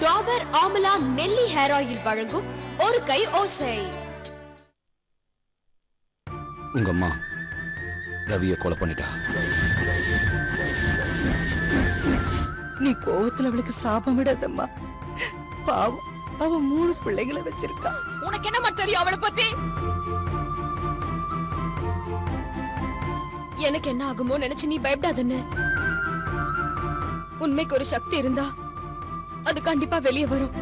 டாபர் ஆமலா நெல்லி hair oil வழங்கும் ஒரு கை ஓசை. உங்க அம்மா ரவியை கொலை பண்ணிட்டா. நீ கோவத்துல அவளுக்கு சாபம் விடாதம்மா. பாவம், அவ 3 பிள்ளைகளை வச்சிருக்கா. உனக்கு என்ன தெரியும் அவளை பத்தி? எனக்கு என்ன ஆகுமோ நினைச்சு நீ பயப்படாதன்னு. உண்மைக்கு ஒரு சக்தி இருந்தா அது கண்டிப்பா வெளியே வரும்.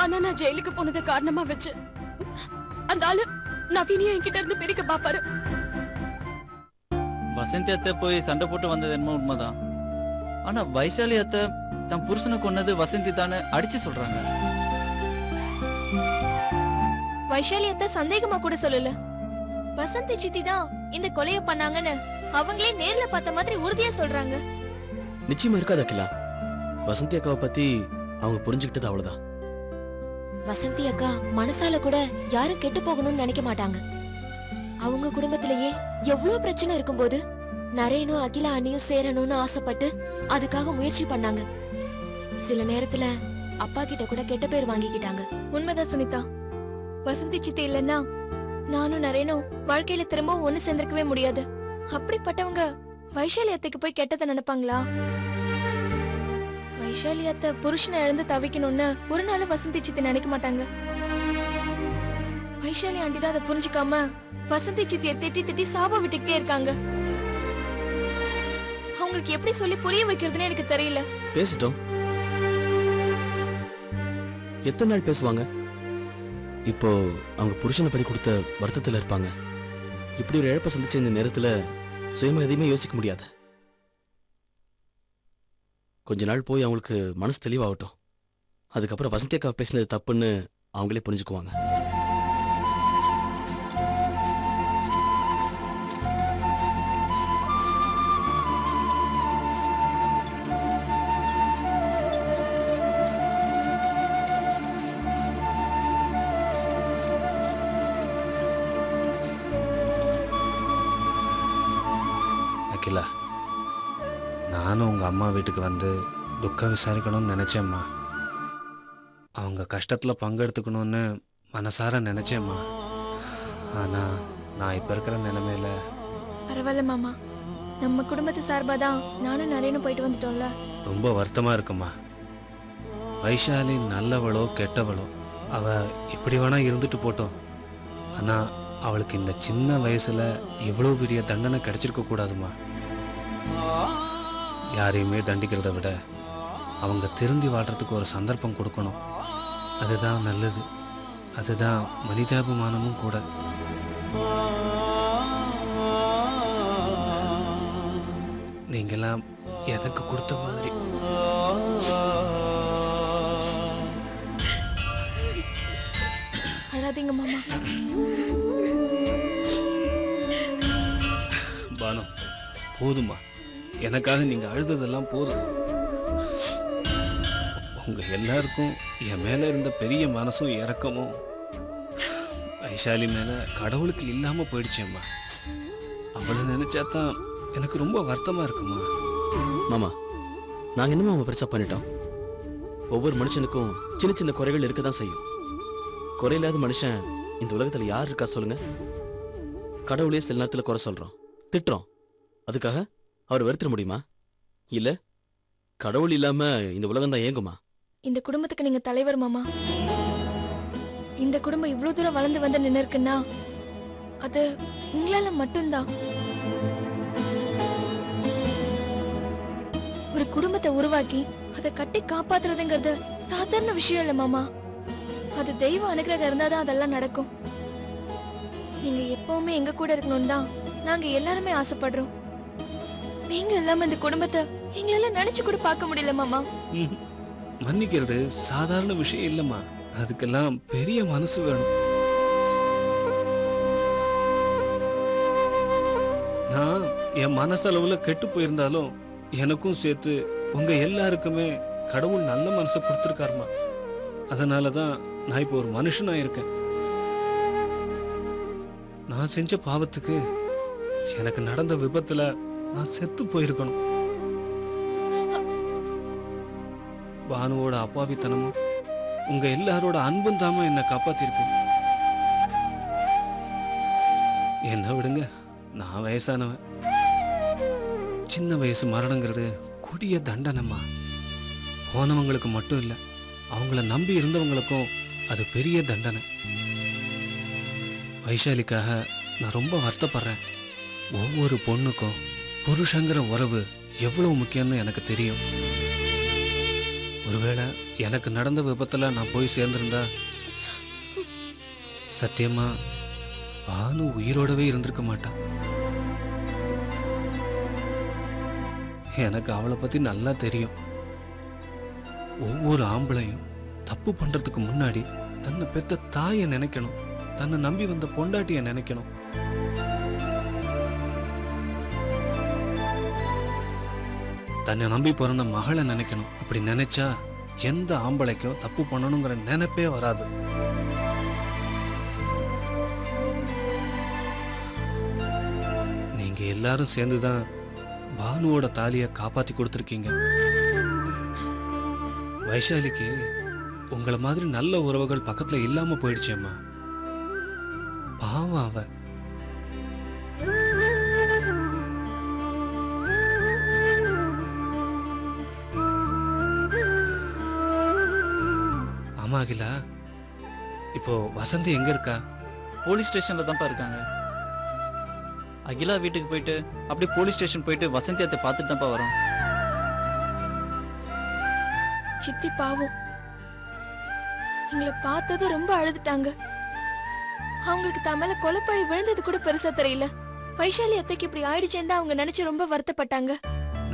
ஆனா நான் ஜெயிலுக்கு போனதை காரணமா வச்சு அந்த ஆளு நவீனியா என்கிட்ட இருந்து பிரிக்க பாப்பாரு. வசந்தி அத்தை போய் சண்டை போட்டு வந்தது என்னமோ உண்மைதான். ஆனா வைசாலி அத்தை தன் புருஷனை கொன்னது வசந்தி தானே அடிச்சு சொல்றாங்க. வைசாலி அத்தை சந்தேகமா கூட சொல்லல. வசந்தி சித்தி தான் இந்த கொலைய பண்ணாங்கன்னு அவங்களே நேர்ல பார்த்த மாதிரி உறுதியா சொல்றாங்க. நிச்சயமா இருக்காது அகிலா. வசந்தி அக்காவை பத்தி அவங்க புரிஞ்சுக்கிட்டது அவ்வளவுதான். வசந்தி அக்கா மனசால கூட யாரும் கெட்டு போகணும்னு நினைக்க மாட்டாங்க. அவங்க குடும்பத்திலேயே எவ்வளவு பிரச்சனை இருக்கும்போது நரேனும் அகிலா அண்ணியும் சேரணும்னு ஆசைப்பட்டு அதுக்காக முயற்சி பண்ணாங்க. சில நேரத்துல அப்பா கிட்ட கூட கெட்ட பேர் வாங்கிக்கிட்டாங்க. உண்மைதான் சுனிதா. வசந்தி சித்தி இல்லன்னா நானும் நரேனும் வாழ்க்கையில திரும்ப ஒண்ணு சேர்ந்திருக்கவே முடியாது. அப்படிப்பட்டவங்க வைசாலி அத்தைக்கு போய் கெட்டதை நினைப்பாங்களா? வைசாலி அத்தை புருஷனை இழந்து தவிக்கணும்னு ஒரு நாள் வசந்தி சித்தி நினைக்க மாட்டாங்க. வைசாலி ஆண்டி தான் அதை புரிஞ்சுக்காம வசந்தி சித்தியை திட்டி திட்டி சாபம் விட்டுக்கிட்டே இருக்காங்க. அவங்களுக்கு எப்படி சொல்லி புரிய வைக்கிறதுன்னு எனக்கு தெரியல. பேசிட்டோம். எத்தனை நாள் பேசுவாங்க? இப்போ அவங்க புருஷனை பறி கொடுத்த வருத்தத்துல இருப்பாங்க. இப்படி ஒரு இழப்பை சந்திச்ச இந்த நேரத்துல சுயமா எதையுமே யோசிக்க முடியாது. கொஞ்ச நாள் போய் அவங்களுக்கு மனசு தெளிவாகட்டும். அதுக்கப்புறம் வசந்தி அக்கா பேசினது தப்புன்னு அவங்களே புரிஞ்சுக்குவாங்க. அகிலா, நானும் உங்கள் அம்மா வீட்டுக்கு வந்து துக்கம் விசாரிக்கணும்னு நினச்சேம்மா. அவங்க கஷ்டத்தில் பங்கெடுத்துக்கணும்னு மனசார நினச்சேம்மா. ஆனால் நான் இப்போ இருக்கிற நிலைமையில பரவாயில்ல மாமா. நம்ம குடும்பத்து சார்பாதான் நானும் நரேனும் போயிட்டு வந்துட்டோம்ல. ரொம்ப வருத்தமாக இருக்குமா. வைஷாலி நல்லவளோ கெட்டவளோ அவள் இப்படி வேணா இருந்துட்டு போட்டோம். ஆனால் அவளுக்கு இந்த சின்ன வயசில் இவ்வளோ பெரிய தண்டனை கிடைச்சிருக்க கூடாதுமா. யாரையுமே தண்டிக்கிறத விட அவங்க திருந்தி வாழ்றதுக்கு ஒரு சந்தர்ப்பம் கொடுக்கணும். அதுதான் நல்லது. அதுதான் மனிதாபிமானமும் கூட. நீங்களாம் எனக்கு கொடுத்த மாதிரி அழாதீங்க மாமா. பானு, போதுமா. எனக்காக நீங்க அழுததெல்லாம் போதும். உங்க எல்லாருக்கும் என் மேல இருந்த பெரிய மனசும் இரக்கமும் வைஷாலி மேல கடவுளுக்கு இல்லாம போயிடுச்சேம்மா. அவளை நினைச்சாதான் எனக்கு ரொம்ப வருத்தமா இருக்குமா. மாமா, நாங்க என்னமா அவங்க பெருசா பண்ணிட்டோம்? ஒவ்வொரு மனுஷனுக்கும் சின்ன சின்ன குறைகள் இருக்கதான் செய்யும். குறையில்லாத மனுஷன் இந்த உலகத்துல யார் இருக்கா சொல்லுங்க? கடவுளே சில நேரத்துல குறை சொல்றோம், திட்டுறோம். அதுக்காக அவர் வெறுத்துட முடியுமா? இல்ல, கடவுள் இல்லாம இந்த உலகம் தான் ஏங்குமா? இந்த குடும்பத்துக்கு நீங்க தலைவர் மாமா. இந்த குடும்பம் இவ்வளவு தூரம் வளர்ந்து வந்து நின்று இருக்குன்னா அது உங்களால மட்டும்தான். ஒரு குடும்பத்தை உருவாக்கி அதை கட்டி காப்பாத்துறதுங்கிறது சாதாரண விஷயம் இல்ல மாமா. அது தெய்வ அனுகிரகம் இருந்தாதான் அதெல்லாம் நடக்கும். நீங்க எப்பவுமே எங்க கூட இருக்கணும் தான் நாங்க எல்லாருமே ஆசைப்படுறோம். நீங்க இல்லாம இந்த குடும்பத்தை எங்களால நினைச்சு கூட பார்க்க முடியல மாமா. மன்னிக்கிறது சாதாரண விஷயம் இல்லம்மா. அதுக்கெல்லாம் பெரிய மனசு வேணும். நான் என் மனசளவுல கெட்டு போயிருந்தாலும் எனக்கும் சேர்த்து உங்க எல்லாருக்குமே கடவுள் நல்ல மனசை கொடுத்துருக்காருமா. அதனாலதான் நான் இப்போ ஒரு மனுஷனா இருக்கேன். நான் செஞ்ச பாவத்துக்கு எனக்கு நடந்த விபத்துல நான் செத்து போயிருக்கணும். பானுவோட அப்பாவித்தனமும் உங்க எல்லாரோட அன்பும் தாமா என்னை காப்பாத்திருக்கு. என்ன விடுங்க, நான் வயசானவன். சின்ன வயசு மரணங்கிறது கொடிய தண்டனம்மா. போனவங்களுக்கு மட்டும் இல்லை, அவங்கள நம்பி இருந்தவங்களுக்கும் அது பெரிய தண்டனை. வைஷாலிக்காக நான் ரொம்ப வருத்தப்படுறேன். ஒவ்வொரு பொண்ணுக்கும் புருஷங்கிற உறவு எவ்வளவு முக்கியம்னு எனக்கு தெரியும். ஒருவேளை எனக்கு நடந்த விபத்துல நான் போய் சேர்ந்திருந்தா சத்தியமா பானு உயிரோடவே இருந்திருக்க மாட்டான். எனக்கு அவளை பத்தி நல்லா தெரியும். ஒவ்வொரு ஆம்பளையும் தப்பு பண்றதுக்கு முன்னாடி தன்னை பெத்த தாயை நினைக்கணும், தன்னை நம்பி வந்த பொண்டாட்டியை நினைக்கணும். தன்னை நம்பி பிறந்த மகளை நினைக்கணும். அப்படி நினைச்சா எந்த ஆம்பளைக்கும் தப்பு பண்ணணுங்கிற நினைப்பே வராது. நீங்க எல்லாரும் சேர்ந்துதான் பானுவோட தாலியை காப்பாத்தி கொடுத்துருக்கீங்க. வைஷாலிக்கு உங்களை மாதிரி நல்ல உறவுகள் பக்கத்துல இல்லாம போயிடுச்சேம்மா. பாவம் அவ. ஆமா அகிலா, இப்போ வசந்தி எங்க இருக்கா? போலீஸ் ஸ்டேஷன்ல தான்ப்பா இருக்காங்க. அகிலா வீட்டுக்கு போயிட்டு அப்படியே போலீஸ் ஸ்டேஷன் போயிட்டு வசந்தி அத்தை பார்த்துட்டு தான்ப்பா வரோம். சித்தி பாவம் எங்களை பார்த்தது ரொம்ப அழுதுட்டாங்க. அவங்களுக்கு தமல கொலைப்பழி விழுந்தது கூட பெருசா தெரியல. வைஷாலி அத்தைக்கு இப்படி ஆயிடுச்சேன்னு அவங்க நினைச்சு ரொம்ப வருத்தப்பட்டாங்க.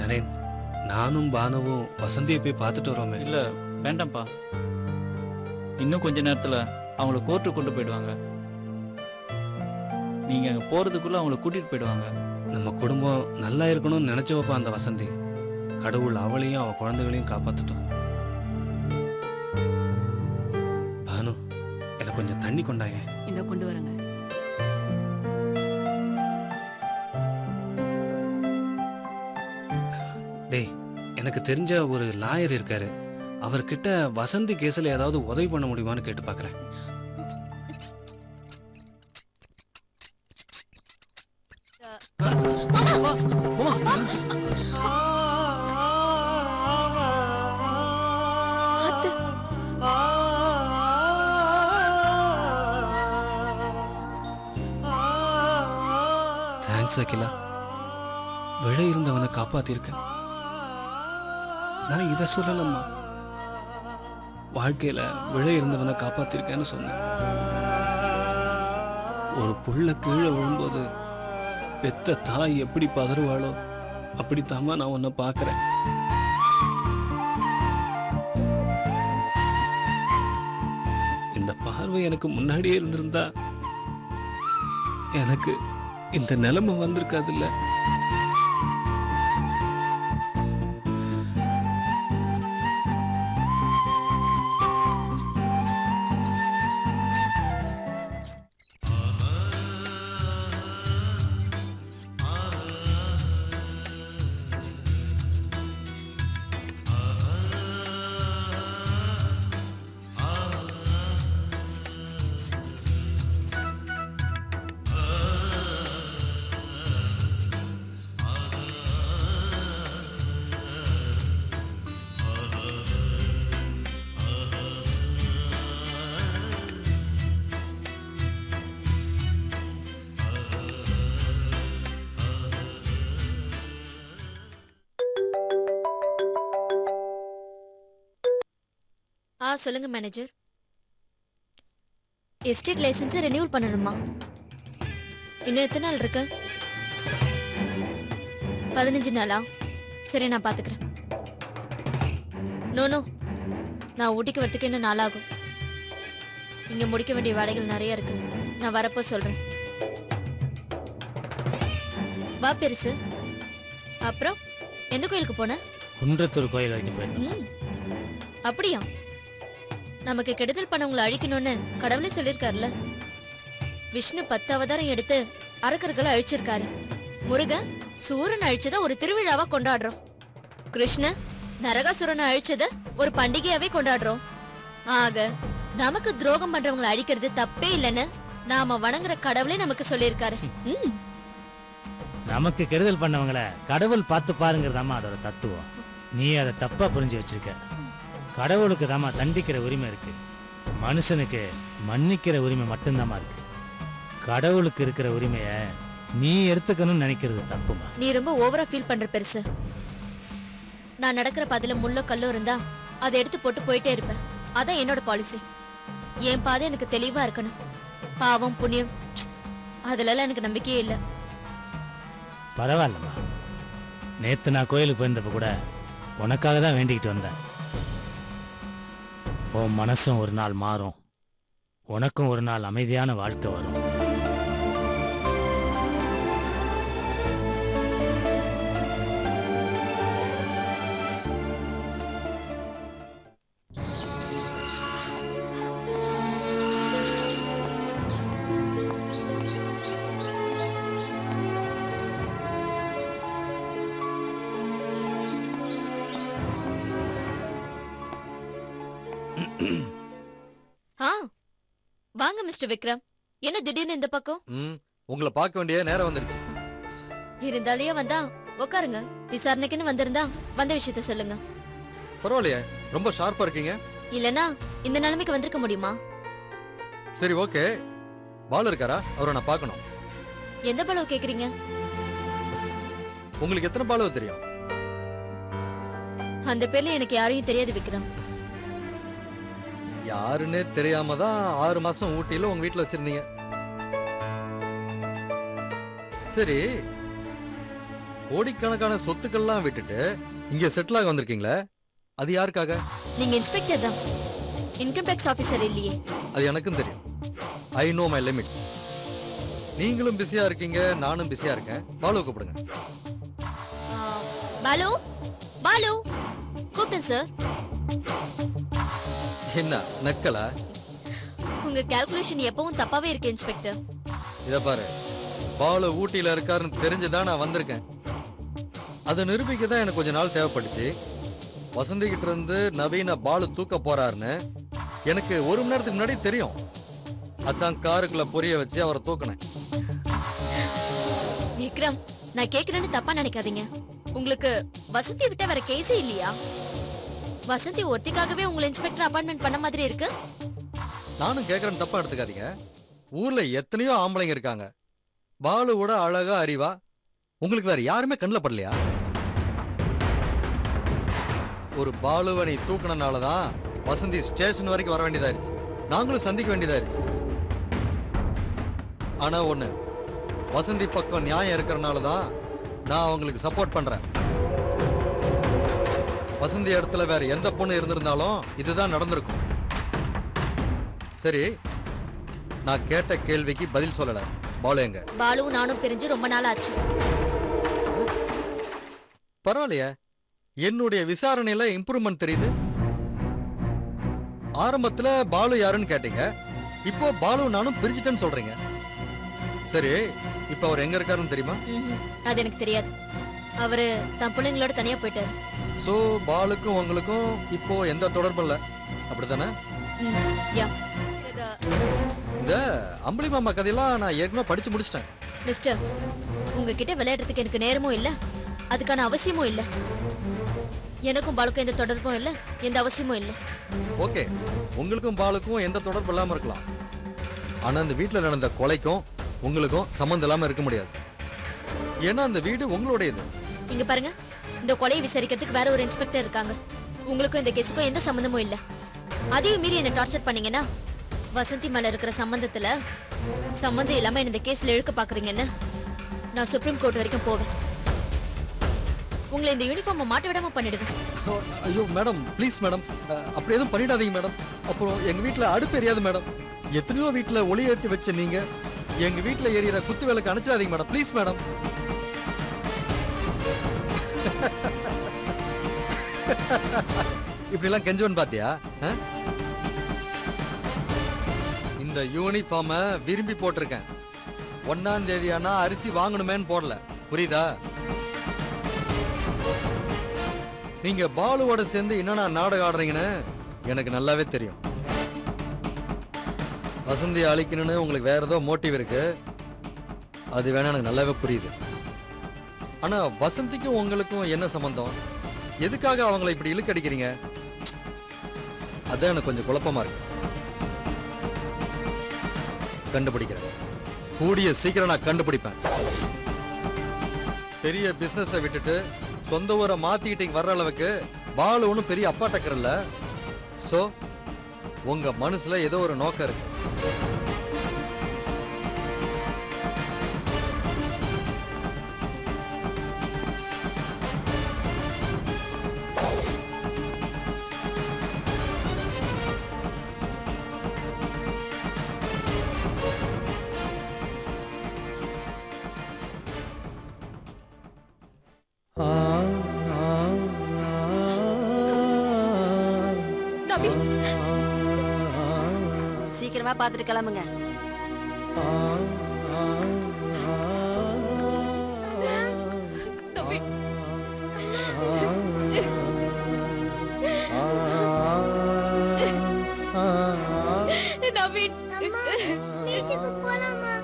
நரேன், நானும் பானுவும் வசந்தியை போய் பார்த்துட்டு வரோமே. இல்ல வேண்டாம்ப்பா, இன்னும் கொஞ்ச நேரத்துல அவங்கள கோர்ட்டு கொண்டு போயிடுவாங்க. நீங்க அங்க போறதுக்குள்ள அவங்கள கூட்டிட்டு போயிடுவாங்க. நம்ம குடும்பம் நல்லா இருக்கணும்னு நினைச்சவப்பா அந்த வசந்தி. கடவுள் அவளையும் அவ குழந்தைகளையும் காப்பாத்துட்டோம். பானு, எனக்கு கொஞ்சம் தண்ணி கொண்டாயே. இந்த கொண்டு வரங்க. டேய், எனக்கு தெரிஞ்ச ஒரு லாயர் இருக்காரு. அவர்கிட்ட வசந்தி கேஸ்ல ஏதாவது உதவி பண்ண முடியுமான்னு கேட்டு பார்க்கறேன். அத்தை, தேங்க்ஸ் அகிலா. விழ இருந்தவனை காப்பாத்திருக்க. நான் இதை சொல்லலம்மா, வாழ்க்கையில விழ இருந்தவனை காப்பாத்திருக்கேன்னு சொன்னேன். ஒரு புள்ள கீழே விழும்போது பெத்த தாய் எப்படி பதறுவாளோ அப்படித்தாம்மா நான் உன்னை பார்க்கறேன். இந்த பார்வை எனக்கு முன்னாடியே இருந்திருந்தா எனக்கு இந்த நிலைமை வந்திருக்காதுல்ல. சொல்லுங்க மேனேஜர். எஸ்டேட் லைசன்ஸ் ரெனியூல் பண்ணணுமா? இன்னும் எத்தனை நாள் இருக்கு? 15 நாளா? சரி, நான் பாத்துக்கிறேன். நோ, நான் ஊட்டிக்கு வரத்துக்கு இன்னும் நாளாகும். இங்க முடிக்க வேண்டிய வேலைகள் நிறைய இருக்கு. நான் வரப்போ சொல்றேன். வா பெருசு. அப்புறம் எந்த கோயிலுக்கு போன? குன்றத்தூர் கோயில் வரைக்கும் போயிருந்தேன். அப்படியா? நமக்கு கெடுதல் பண்ணவங்களை அழிக்கணும்னு கடவுளே சொல்லியிருக்காருல. விஷ்ணு 10 அவதாரம் எடுத்து அரக்கர்களை அழிச்சிருக்காரு. முருகன் சூரன் அழிச்சத ஒரு திருவிழாவா கொண்டாடுறோம். கிருஷ்ண நரகாசுரனை அழிச்சத ஒரு பண்டிகையாவே கொண்டாடுறோம். ஆக நமக்கு துரோகம் பண்றவங்களை அழிக்கிறது தப்பே இல்லைன்னு நாம வணங்குற கடவுளே நமக்கு சொல்லியிருக்காரு. நமக்கு கெடுதல் பண்ணவங்கள கடவுள் பார்த்து பாருங்கிறதாம்மா அதோட தத்துவம். நீ அதை தப்பா புரிஞ்சு வச்சிருக்க. கடவுளுக்கு தாம்மா தண்டிக்கிற உரிமை இருக்கு, மனுஷனுக்கு மன்னிக்கிற உரிமை மட்டும்தாம்மா இருக்கு. கடவுளுக்கு இருக்கிற உரிமைய நீ எடுத்துக்கணும்னு நினைக்கிறது தப்புமா. நீ ரொம்ப ஓவரா ஃபீல் பண்ற பெருசு. நான் நடக்கிற பாதையில முள்ளோ கல்லோ இருந்தா அதை எடுத்து போட்டு போயிட்டே இருப்பேன். அதான் என்னோட பாலிசி. என் பாதை எனக்கு தெளிவா இருக்கணும். பாவம் புண்ணியம் அதுல எனக்கு நம்பிக்கையே இல்லை. பரவாயில்லம்மா, நேத்து நான் கோயிலுக்கு போயிருந்தப்ப கூட உனக்காக தான் வேண்டிக்கிட்டு வந்தேன். உன் மனசும் ஒரு நாள் மாறும், உனக்கும் ஒரு நாள் அமைதியான வாழ்க்கை வரும். வாங்க மிஸ்டர் விக்ரம். என்ன திடீர்னு இந்த பக்கம்? உங்களை பார்க்க வேண்டிய நேரம் வந்துருச்சு. இருந்தாலே வந்தா உட்காருங்க. விசாரணைக்குன்னு வந்திருந்தா வந்த விஷயத்த சொல்லுங்க. பரவாயில்லையே, ரொம்ப ஷார்ப்பா இருக்கீங்க. இல்லனா இந்த நிலைமைக்கு வந்திருக்க முடியுமா? சரி ஓகே, பாலு இருக்காரா? அவரை நான் பார்க்கணும். எந்த பாலு கேக்குறீங்க? உங்களுக்கு எத்தனை பாலு தெரியும்? அந்த பேர்ல எனக்கு யாரையும் தெரியாது விக்ரம். யாருன்னே தெரியாம தான் 6 மாசம் ஊட்டியில உங்க வீட்டுல வச்சிருந்தீங்க. சரி, கோடிக்கணக்கான சொத்துக்கள்லாம் விட்டுட்டு இங்க செட்டில் ஆக வந்திருக்கீங்களே, அது யாருக்காக? நீங்க இன்ஸ்பெக்டர் தான், இன்கம் டாக்ஸ் ஆபீசர் இல்லையே. அது எனக்கும் தெரியும். I know my limits. நீங்களும் பிஸியா இருக்கீங்க, நானும் பிஸியா இருக்கேன். பாலு கூப்பிடுங்க. பாலு, பாலு கூப்பிட்டேன் சார். என்ன நக்கலா? உங்க கால்குலேஷன் எப்பவும் தப்பாவே இருக்கு இன்ஸ்பெக்டர். இத பாரு, பாலு ஊட்டியில இருக்காருன்னு தெரிஞ்சுதான் நான் வந்திருக்கேன். அதை நிரூபிக்க தான் எனக்கு கொஞ்ச நாள் தேவைப்பட்டுச்சு. வசந்தி கிட்ட இருந்து நவீன பாலு தூக்க போறாருன்னு எனக்கு 1 மணி நேரத்துக்கு முன்னாடி தெரியும். அதான் காருக்குள்ள பொரிய வச்சு அவரை தூக்கினேன். விக்ரம், நான் கேக்குறேன்னு தப்பா நினைக்காதீங்க. உங்களுக்கு வசந்தி விட்ட வேற கேஸே இல்லையா? வசந்தி ஒருத்திக்காகவே உங்களை இன்ஸ்பெக்டர் அப்பாயின்மெண்ட் பண்ண மாதிரி இருக்கு. நானும் கேக்குறேன்னு தப்பா எடுத்துக்காதீங்க. ஊர்ல எத்தனையோ ஆம்பளைங்க இருக்காங்க. பாலுவோட அழகா அறிவா உங்களுக்கு வேற யாருமே கண்ணுல படலையா? ஒரு பாலுவனை தூக்கினாலதான் வசந்தி ஸ்டேஷன் வரைக்கும் வர வேண்டியதாயிருச்சு. நாங்களும் சந்திக்க வேண்டியதாயிருச்சு. ஆனா ஒண்ணு, வசந்தி பக்கம் நியாயம் இருக்கிறனாலதான் நான் அவங்களுக்கு சப்போர்ட் பண்றேன். வசந்தி இடத்துல வேற எந்த பொண்ணு இருந்திருந்தாலும் இதுதான் நடந்திருக்கும். சரி, நான் கேட்ட கேள்விக்கு பதில் சொல்லல. பாலு எங்க? பாலு நானும் பிரிஞ்சு ரொம்ப நாள் ஆச்சு. பரவாயில்லையே, என்னுடைய விசாரணையில இம்ப்ரூவ்மெண்ட் தெரியுது. ஆரம்பத்துல பாலு யாருன்னு கேட்டீங்க, இப்போ பாலு நானும் பிரிஞ்சிட்டேன்னு சொல்றீங்க. சரி, இப்போ அவர் எங்க இருக்காருன்னு தெரியுமா? அது எனக்கு தெரியாது. அவரு தன் பிள்ளைங்களோட தனியா போயிட்டாரு. சோ பாலுக்கும் உங்களுக்கும் இப்போ எந்த தொடர்பும் இல்ல, அப்படித்தானே? இந்த அம்பளி மாமா கதையெல்லாம் நான் ஏற்கனவே படிச்சு முடிச்சிட்டேன். மிஸ்டர், உங்ககிட்ட விளையாடுறதுக்கு எனக்கு நேரமும் இல்ல, அதுக்கான அவசியமும் இல்ல. எனக்கும் பாலுக்கும் எந்த தொடர்பும் இல்ல, எந்த அவசியமும் இல்ல. ஓகே, உங்களுக்கும் பாலுக்கும் எந்த தொடர்பு இல்லாம இருக்கலாம். ஆனா அந்த வீட்டுல நடந்த கொலைக்கும் உங்களுக்கும் சம்பந்தம் இல்லாம இருக்க முடியாது. ஏன்னா அந்த வீடு உங்களுடையது. இங்க பாருங்க, இந்த கொலையை விசாரிக்கிறதுக்கு வேற ஒரு இன்ஸ்பெக்டர் இருக்காங்க. உங்களுக்கும் இந்த கேஸுக்கும் எந்த சம்பந்தமும் இல்ல. அதையும் மீறி என்ன டார்ச்சர் பண்ணீங்கன்னா, வசந்தி மேல இருக்கிற சம்பந்தம் இல்லாம இந்த கேஸ்ல இழுக்க பாக்குறீங்கன்னு நான் சுப்ரீம் கோர்ட் வரைக்கும் போவேன். உங்களை இந்த யூனிஃபார்மை மாட்ட விடாம பண்ணிடுவேன். ஐயோ மேடம், ப்ளீஸ் மேடம், அப்படி எதுவும் பண்ணிடாதீங்க மேடம். அப்புறம் எங்க வீட்டுல அடுப்பு எரியாது மேடம். எத்தனையோ வீட்டுல ஒளி ஏற்றி வச்ச நீங்க எங்க வீட்டுல எரியற குத்து விளக்கு அணைச்சிடாதீங்க மேடம், ப்ளீஸ் மேடம். இப்படி எல்லாம் கெஞ்சவன் பாத்தியா? இந்த யூனிஃபார்ம விரும்பி போட்டிருக்கேன். 1ஆம் தேதி ஆனா அரிசி வாங்கணுமேன்னு போடல, புரியுதா? நீங்க பாலுவோட சேர்ந்து என்னென்ன நாடகம் ஆடுறீங்கன்னு எனக்கு நல்லாவே தெரியும். வசந்தியை அழிக்கணும்னு உங்களுக்கு வேற ஏதோ மோட்டிவ் இருக்கு, அது வேணா எனக்கு நல்லாவே புரியுது. ஆனா வசந்திக்கும் உங்களுக்கும் என்ன சம்பந்தம்? எதுக்காக அவங்கள இப்படி இழுக்கடிக்கிறீங்க? அதான் எனக்கு கொஞ்சம் குழப்பமா இருக்கு. கண்டுபிடிக்கிறேன், கூடிய சீக்கிரம் நான் கண்டுபிடிப்பேன். பெரிய பிசினஸை விட்டுட்டு சொந்த ஊரை மாத்திக்கிட்டு வர்ற அளவுக்கு பாலு ஒன்றும் பெரிய அப்பா டக்கர் இல்ல. சோ உங்க மனசுல ஏதோ ஒரு நோக்கம் இருக்கு. நவீன், சீக்கிரமா பார்த்துட்டு கிளம்புங்க. நவீன். நவீன், வீட்டுக்கு போலாமா?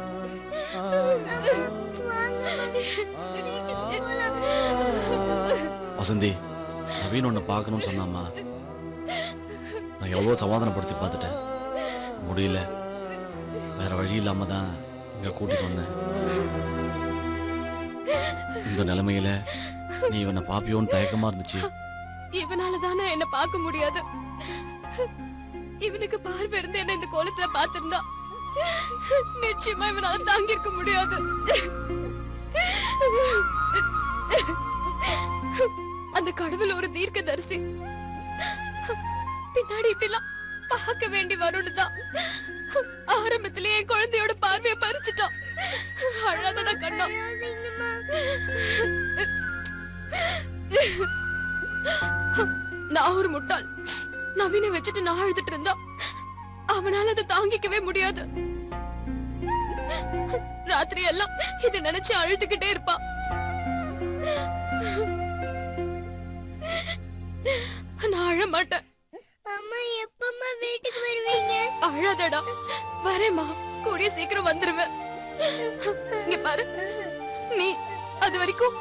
வசந்தி, நவீன் உன்னை பார்க்கணும்னு சொன்னாம்மா. நான் எவ்வளோ சமாதானப்படுத்தி பார்த்துட்டேன், முடியல. வேற வழி இல்லாம தான் இங்க கூட்டிட்டு வந்தேன். இந்த நிலைமையில நீ இவனை பாப்பியோன்னு தயக்கமா இருந்துச்சு. இவனாலதானே என்ன பார்க்க முடியாது. இவனுக்கு பார்வை இருந்து என்ன இந்த கோலத்துல பார்த்திருந்தா நிச்சயமா இவனால தாங்கி இருக்க முடியாது. அந்த கடவுள் ஒரு தீர்க்கதரிசி, பின்னாடி இப்படிலாம் பார்க்க வேண்டி வரும்னு தான் ஆரம்பத்திலே என் குழந்தையோட பார்வையை பறிச்சுட்டான். அழாதடா கண்ணா. நான் ஒரு முட்டாள். நவீனை வச்சுட்டு நான் அழுதுட்டு இருந்தா அவனால அதை தாங்கிக்கவே முடியாது. ராத்திரி எல்லாம் இதை நினைச்சு அழுதுகிட்டே இருப்பான். நான் அழ மாட்டேன். அம்மா எப்பமா வீட்டுக்கு வருவீங்க? அழாதடா, வரேம்மா, கூடிய சீக்கிரம் வந்துருவேன். இங்க பாரு, நீ அது வரைக்கும்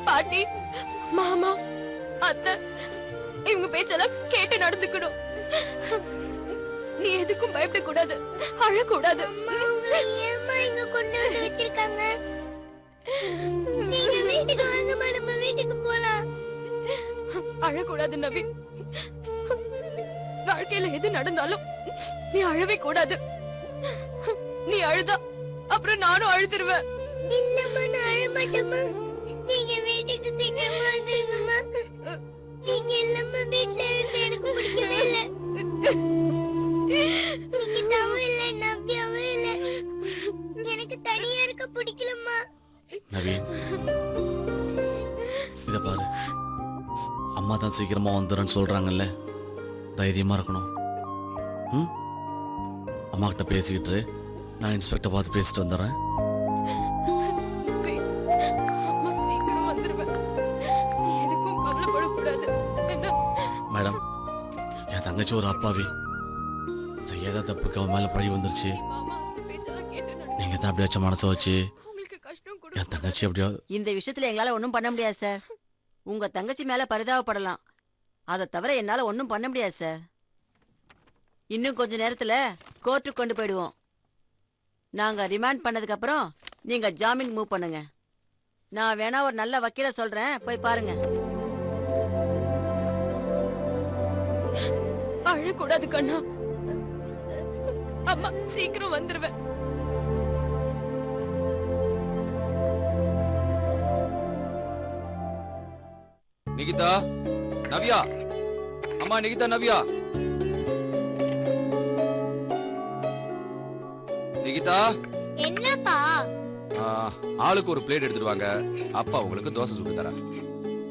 பாட்டி, மாமா, அத்தை இவங்க பேச்செல்லாம் கேட்டு நடந்துக்கணும். நீ எதுக்கும் பயப்படக்கூடாது, அழக்கூடாது. அம்மா உங்களை ஏம்மா இங்க கொண்டு வந்து வச்சிருக்காங்க? நீங்க வீட்டுக்கு வாங்கம்மா, நம்ம வீட்டுக்கு போலாம். அழக்கூடாது நவீன். வாழ்க்கையில எது நடந்தாலும் நீ அழவே கூடாது. நீ அழுதா அப்புறம் நானும் அழுதுருவேன். இல்லம்மா, நான் அழ மாட்டேம்மா. நீங்க வீட்டுக்கு சீக்கிரமா வந்துருங்கம்மா. நீங்க இல்லம்மா வீட்டுல இருந்து எனக்கு பிடிக்கவே இல்லை. நீங்க தவும் இல்லை, நவ்யாவும் இல்லை. எனக்கு தனியா இருக்க பிடிக்கலம்மா. நவீன், இத பாரு, அம்மா தான் சீக்கிரமா வந்துடுறேன்னு சொல்றாங்கல்ல, தைரியமா இருக்கணும். அம்மா கிட்ட பேசிக்கிட்டு நான் இன்ஸ்பெக்டர் பார்த்து பேசிட்டு வந்துடுறேன். அம்மா சீக்கிரம் வந்துருவேன். நீ எதுக்கும் கவலைப்படக்கூடாது. என்ன மேடம், என் தங்கச்சி ஒரு அப்பாவி, செய்யாத தப்புக்கு அவன் மேல பழி வந்துருச்சு. மாமா அந்த பேச்செல்லாம் கேட்டு நடு. நீங்க தான் அப்படியாச்சும் மனசை வச்சு உங்களுக்கு கஷ்டம் என் கொடுக்க தங்கச்சி அப்படியா. இந்த விஷயத்துல எங்களால ஒண்ணும் பண்ண முடியாது சார். உங்க தங்கச்சி மேல பரிதாபப்படலாம், அதை தவிர என்னால ஒண்ணும் பண்ண முடியாது சார். இன்னும் கொஞ்ச நேரத்துல கோர்ட்டுக்கு கொண்டு போயிடுவோம். நாங்க ரிமாண்ட் பண்ணதுக்கு அப்புறம் நீங்க ஜாமீன் மூவ் பண்ணுங்க. நான் வேணா ஒரு நல்ல வக்கீல சொல்றேன், போய் பாருங்க. அழக்கூடாது கண்ணா. அம்மா சீக்கிரம் வந்துருவேன். நிகிதா, நவ்யா, அம்மா நிகிதா, நவ்யா, நிகிதா. என்னப்பா? ஆளுக்கு ஒரு பிளேட் எடுத்துட்டு வாங்க. அப்பா உங்களுக்கு தோசை சுட்டு தரேன்.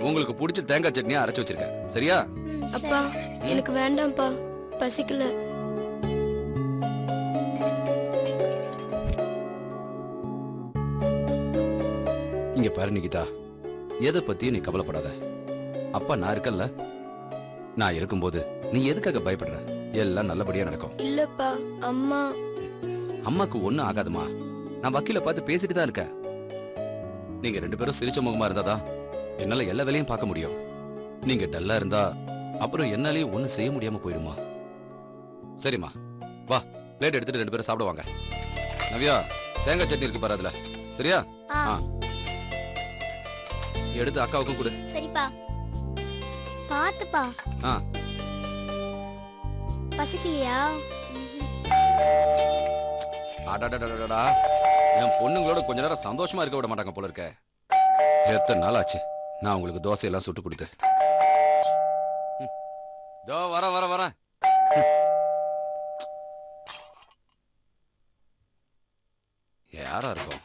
உங்களுக்கு பிடிச்ச தேங்காய் சட்னியா அரைச்சு வச்சிருக்கேன், சரியா? அப்பா எனக்கு வேண்டாம்ப்பா, பசிக்கல. இங்க பாரு நிகிதா, எதை பத்தியும் நீ கவலைப்படாத. அப்பா நான் இருக்கல்ல. நான் இருக்கும்போது நீ எதுக்காக பயப்படுற? எல்லாம் நல்லபடியா நடக்கும். இல்லப்பா, அம்மா. அம்மாக்கு ஒண்ணும் ஆகாதுமா. நான் வக்கீல பார்த்து பேசிட்டு தான் இருக்கேன். நீங்க 2 பேரும் சிரிச்ச முகமா இருந்தாதான் என்னால எல்லா வேலையும் பார்க்க முடியும். நீங்க டல்லா இருந்தா அப்புறம் என்னாலயும் ஒண்ணும் செய்ய முடியாம போயிடுமா. சரிம்மா, வா பிளேட் எடுத்துட்டு 2 பேரும் சாப்பிடுவாங்க. நவ்யா, தேங்காய் சட்னி இருக்கு பாரு அதுல. சரியா? எடுத்து அக்காவுக்கும் கொடு. சரிப்பா. பாத்துப்பா. பசிக்கலையா? அடடடடடா, என் பொண்ணுங்களோட கொஞ்ச நேரம் சந்தோஷமா இருக்க விட மாட்டாங்க போல இருக்க. எத்தனை நாள் ஆச்சு நான் உங்களுக்கு தோசை எல்லாம் சுட்டு கொடுத்து. தோ வரேன். யாரா இருக்கும்?